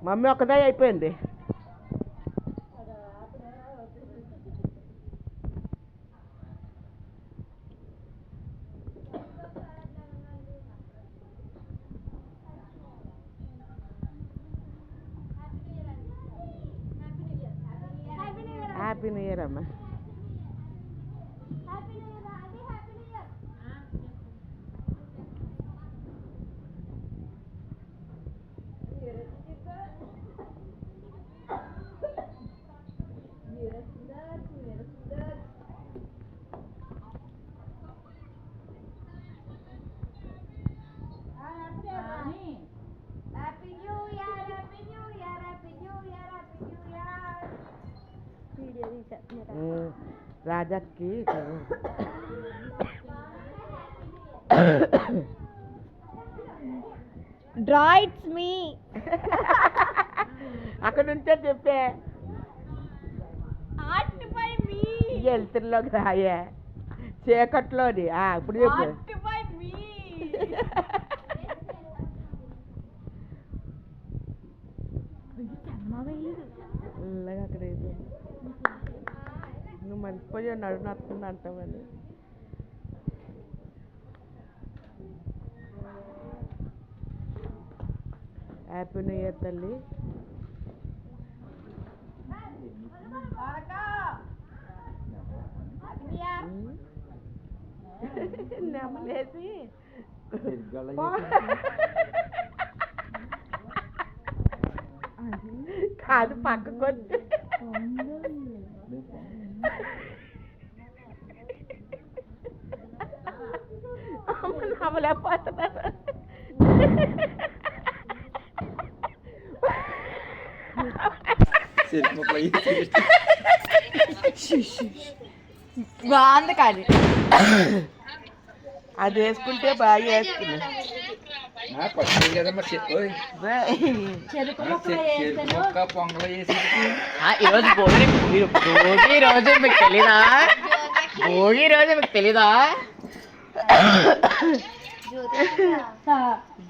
Mummy ఒక్కదే అయిపోయింది. Happy new year అమ్మా. రాజాకి డ్రా ఇట్స్ మీ అక్కడ నుంచే చెప్పే ఆర్ట్ బై మీ వెళ్తుల్లోకి రాయే చీకట్లోని ఇప్పుడు చెప్పు ఆర్ట్ బై మీ అక్కడ నువ్వు మర్చిపోయా నడుము నడుతుంది అంటావని. హ్యాపీ న్యూ ఇయర్ తల్లి. నెమలేసి కాదు పక్కకు వచ్చి నమ్మలేకపోతున్నారు. బాగుంది కానీ అది వేసుకుంటే బాగా వేసుకున్నా. ఈరోజు భోగి రోజు మీకు తెలీదా? భోగి రోజు మీకు తెలీదా?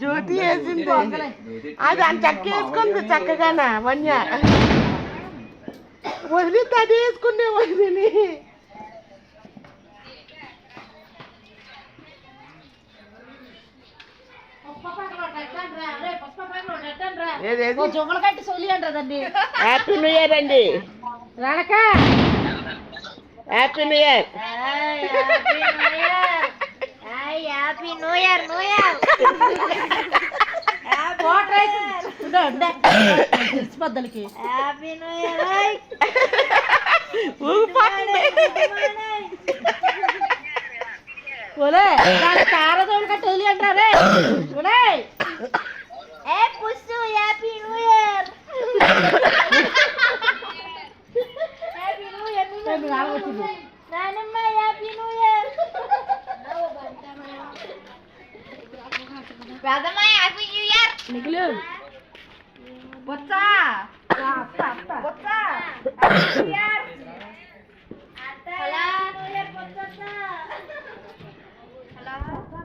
జ్యోతి వేసింది అది అని చక్క వేసుకుంది చక్కగానా వన్య వదిలితే అది వేసుకునే వదిలి జొంగలు కట్టి సొలి అంటదండి. హ్యాపీ న్యూ ఇయర్ అండి. రానక happy new year. Happy new year. తెలిసిపోద్దలకి హ్యాపీ న్యూ ఇయర్. ఓలే తారదోళ్ళు కట్టి వదిలి అంటారే. ఓలే ఏ పుస్సు happy new year. Happy new year. నానమ్మ హ్యాపీ న్యూ ఇయర్. పెద్దమ్మ హ్యాపీ న్యూ ఇయర్. మిగిలి బొచ్చా బొచ్చా happy new year. Hello new year బొచ్చా. హలో